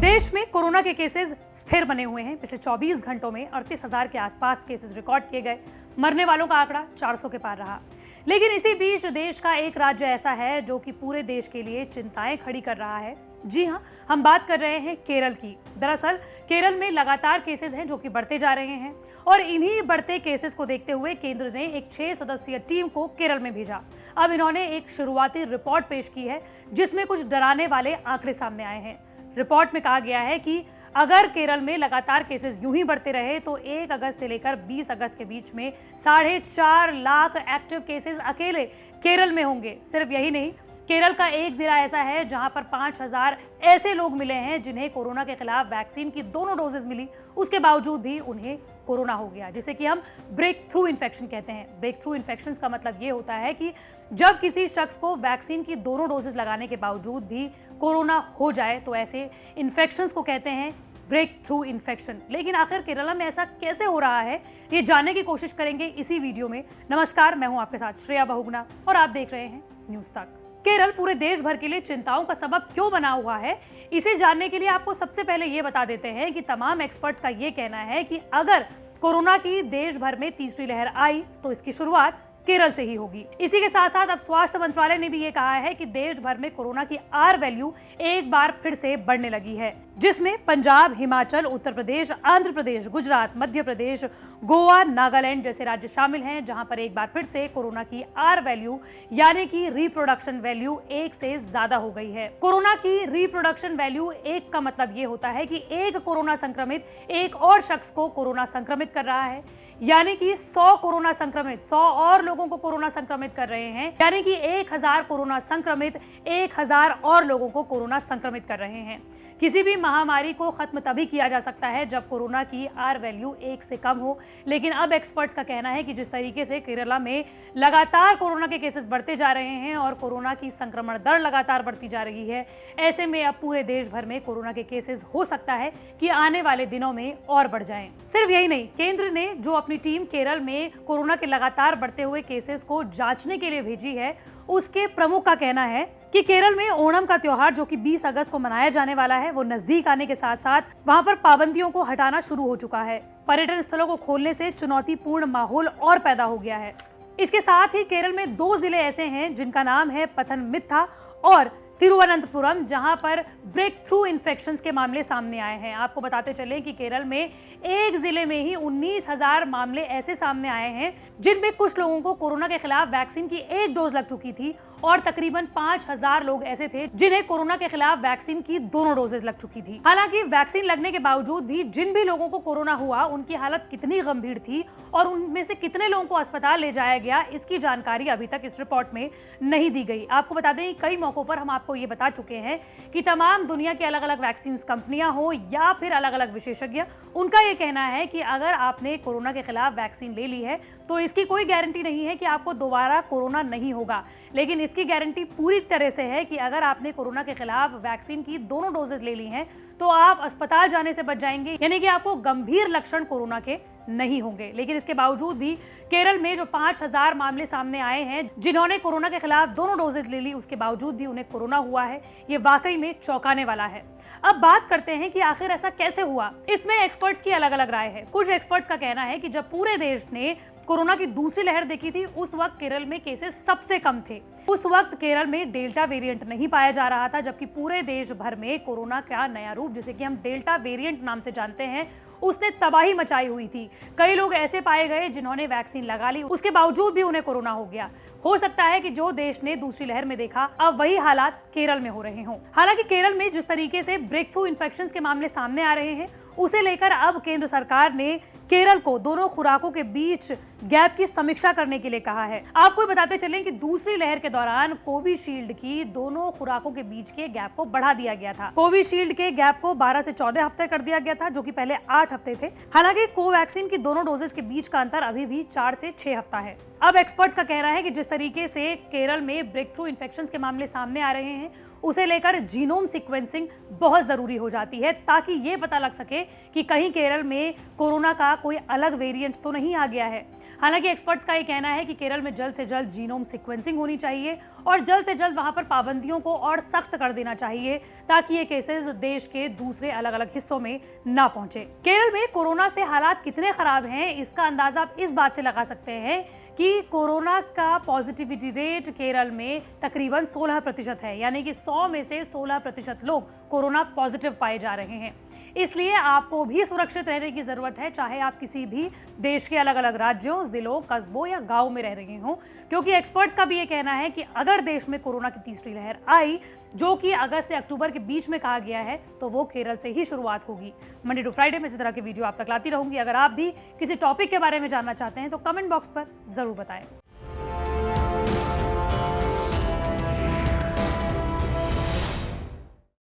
देश में कोरोना के केसेस स्थिर बने हुए हैं। पिछले 24 घंटों में 38,000 के आसपास केसेस रिकॉर्ड किए गए। मरने वालों का आंकड़ा 400 के पार रहा। लेकिन इसी बीच देश का एक राज्य ऐसा है जो कि पूरे देश के लिए चिंताएं खड़ी कर रहा है। जी हां, हम बात कर रहे हैं केरल की। दरअसल केरल में लगातार केसेस हैं जो कि बढ़ते जा रहे हैं और इन्हीं बढ़ते केसेस को देखते हुए केंद्र ने एक 6 सदस्यीय टीम को केरल में भेजा। अब इन्होंने एक शुरुआती रिपोर्ट पेश की है जिसमें कुछ डराने वाले आंकड़े सामने आए हैं। रिपोर्ट में कहा गया है कि अगर केरल में लगातार केसेस यूं ही बढ़ते रहे तो 1 अगस्त से लेकर 20 अगस्त के बीच में 4.5 लाख एक्टिव केसेस अकेले केरल में होंगे। सिर्फ यही नहीं, केरल का एक जिला ऐसा है जहां पर 5,000 ऐसे लोग मिले हैं जिन्हें कोरोना के खिलाफ वैक्सीन की दोनों डोजेस मिली, उसके बावजूद भी उन्हें कोरोना हो गया, जिसे कि हम ब्रेक थ्रू इन्फेक्शन कहते हैं। ब्रेक थ्रू इन्फेक्शन का मतलब ये होता है कि जब किसी शख्स को वैक्सीन की दोनों डोजेस लगाने के बावजूद भी कोरोना हो जाए तो ऐसे इन्फेक्शंस को कहते हैं ब्रेक थ्रू इन्फेक्शन। लेकिन आखिर केरला में ऐसा कैसे हो रहा है, ये जानने की कोशिश करेंगे इसी वीडियो में। नमस्कार, मैं हूं आपके साथ श्रेया बहुगुणा और आप देख रहे हैं न्यूज़ तक। केरल पूरे देश भर के लिए चिंताओं का सबब क्यों बना हुआ है, इसे जानने के लिए आपको सबसे पहले ये बता देते हैं कि तमाम एक्सपर्ट्स का ये कहना है कि अगर कोरोना की देश भर में तीसरी लहर आई तो इसकी शुरुआत केरल से ही होगी। इसी के साथ साथ अब स्वास्थ्य मंत्रालय ने भी ये कहा है कि देश भर में कोरोना की आर वैल्यू एक बार फिर से बढ़ने लगी है, जिसमें पंजाब, हिमाचल, उत्तर प्रदेश, आंध्र प्रदेश, गुजरात, मध्य प्रदेश, गोवा, नागालैंड जैसे राज्य शामिल हैं, जहां पर एक बार फिर से कोरोना की आर वैल्यू यानी कि रिप्रोडक्शन वैल्यू 1 से ज्यादा हो गई है। कोरोना की रिप्रोडक्शन वैल्यू 1 का मतलब ये होता है कि एक कोरोना संक्रमित एक और शख्स को कोरोना संक्रमित कर रहा है, यानी कि 100 कोरोना संक्रमित 100 और लोगों को कोरोना संक्रमित कर रहे हैं, यानी कि 1000 कोरोना संक्रमित 1000 और लोगों को कोरोना संक्रमित कर रहे हैं। किसी भी महामारी को खत्म तभी किया जा सकता है जब कोरोना की आर वैल्यू 1 से कम हो। लेकिन अब एक्सपर्ट्स का कहना है कि जिस तरीके से केरला में लगातार कोरोना के केसेस बढ़ते जा रहे हैं और कोरोना की संक्रमण दर लगातार बढ़ती जा रही है, ऐसे में अब पूरे देश भर में कोरोना के केसेस हो सकता है कि आने वाले दिनों में और बढ़ जाएं। सिर्फ यही नहीं, केंद्र ने जो अपनी टीम केरल में कोरोना के लगातार बढ़ते हुए केसेस को जांचने के लिए भेजी है, उसके प्रमुख का कहना है कि केरल में ओणम का त्योहार जो कि 20 अगस्त को मनाया जाने वाला है, वो नजदीक आने के साथ साथ वहां पर पाबंदियों को हटाना शुरू हो चुका है। पर्यटन स्थलों को खोलने से चुनौतीपूर्ण माहौल और पैदा हो गया है। इसके साथ ही केरल में 2 जिले ऐसे हैं जिनका नाम है पथनमथिट्टा और तिरुवनंतपुरम, जहां पर ब्रेक थ्रू इन्फेक्शंस के मामले सामने आए हैं। आपको बताते चलें कि केरल में एक जिले में ही 19,000 मामले ऐसे सामने आए हैं जिनमें कुछ लोगों को कोरोना के खिलाफ वैक्सीन की 1 डोज लग चुकी थी और तकरीबन 5,000 लोग ऐसे थे जिन्हें कोरोना के खिलाफ वैक्सीन की दोनों डोजेज लग चुकी थी। हालांकि वैक्सीन लगने के बावजूद भी जिन भी लोगों को कोरोना हुआ उनकी हालत कितनी गंभीर थी और उनमें से कितने लोगों को अस्पताल ले जाया गया, इसकी जानकारी अभी तक इस रिपोर्ट में नहीं दी गई। आपको बता दें, कई मौकों पर हम आपको ये बता चुके हैं कि तमाम दुनिया की अलग अलग वैक्सीन कंपनियां हो या फिर अलग अलग विशेषज्ञ, उनका ये कहना है कि अगर आपने कोरोना के खिलाफ वैक्सीन ले ली है तो इसकी कोई गारंटी नहीं है कि आपको दोबारा कोरोना नहीं होगा। लेकिन इसकी गारंटी पूरी तरह से है कि अगर आपने कोरोना के खिलाफ वैक्सीन की दोनों डोजेज ले ली हैं तो आप अस्पताल जाने से बच जाएंगे, यानी कि आपको गंभीर लक्षण कोरोना के नहीं होंगे। लेकिन इसके बावजूद भी केरल में जो 5,000 मामले सामने आए हैं जिन्होंने कोरोना के खिलाफ दोनों डोजेज ले ली, उसके बावजूद भी उन्हें कोरोना हुआ है, ये वाकई में चौंकाने वाला है। अब बात करते हैं कि आखिर ऐसा कैसे हुआ। इसमें एक्सपर्ट्स की अलग अलग राय है। कुछ एक्सपर्ट्स का कहना है कि जब पूरे देश ने कोरोना की दूसरी लहर देखी थी उस वक्त केरल में केसेस सबसे कम थे। उस वक्त केरल में डेल्टा वेरिएंट नहीं पाया जा रहा था, जबकि पूरे देश भर में कोरोना का नया रूप, जिसे कि हम डेल्टा वेरिएंट नाम से जानते हैं, उसने तबाही मचाई हुई थी। कई लोग ऐसे पाए गए जिन्होंने वैक्सीन लगा ली, उसके बावजूद भी उन्हें कोरोना हो गया। हो सकता है कि जो देश ने दूसरी लहर में देखा अब वही हालात केरल में हो रहे हों। हालांकि केरल में जिस तरीके से ब्रेक थ्रू इन्फेक्शंस के मामले सामने आ रहे हैं, उसे लेकर अब केंद्र सरकार ने केरल को दोनों खुराकों के बीच गैप की समीक्षा करने के लिए कहा है। आपको बताते चलें कि दूसरी लहर के दौरान कोविशील्ड की दोनों खुराकों के बीच के गैप को बढ़ा दिया गया था। कोविशील्ड के गैप को 12 से 14 हफ्ते कर दिया गया था, जो कि पहले 8 हफ्ते थे। हालांकि कोवैक्सीन की दोनों डोजेस के बीच का अंतर अभी भी 4 से 6 हफ्ता है। अब एक्सपर्ट्स का कहना है कि जिस तरीके से केरल में ब्रेक थ्रू इन्फेक्शंस के मामले सामने आ रहे हैं, उसे लेकर जीनोम सीक्वेंसिंग बहुत ज़रूरी हो जाती है ताकि ये पता लग सके कि कहीं केरल में कोरोना का कोई अलग वेरिएंट तो नहीं आ गया है। हालांकि एक्सपर्ट्स का ये कहना है कि केरल में जल्द से जल्द जीनोम सीक्वेंसिंग होनी चाहिए और जल्द से जल्द वहां पर पाबंदियों को और सख्त कर देना चाहिए ताकि ये केसेस देश के दूसरे अलग अलग हिस्सों में ना पहुंचे। केरल में कोरोना से हालात कितने खराब हैं, इसका अंदाजा आप इस बात से लगा सकते हैं कि कोरोना का पॉजिटिविटी रेट केरल में तकरीबन 16% है, यानी कि 100 में से 16% लोग कोरोना पॉजिटिव पाए जा रहे हैं। इसलिए आपको भी सुरक्षित रहने की जरूरत है, चाहे आप किसी भी देश के अलग अलग राज्यों, जिलों, कस्बों या गांव में रह रहे हों, क्योंकि एक्सपर्ट्स का भी ये कहना है कि अगर देश में कोरोना की तीसरी लहर आई, जो कि अगस्त से अक्टूबर के बीच में कहा गया है, तो वो केरल से ही शुरुआत होगी। मंडे टू फ्राइडे में इसी तरह की वीडियो आप तक लाती रहूंगी। अगर आप भी किसी टॉपिक के बारे में जानना चाहते हैं तो कमेंट बॉक्स पर जरूर बताएं।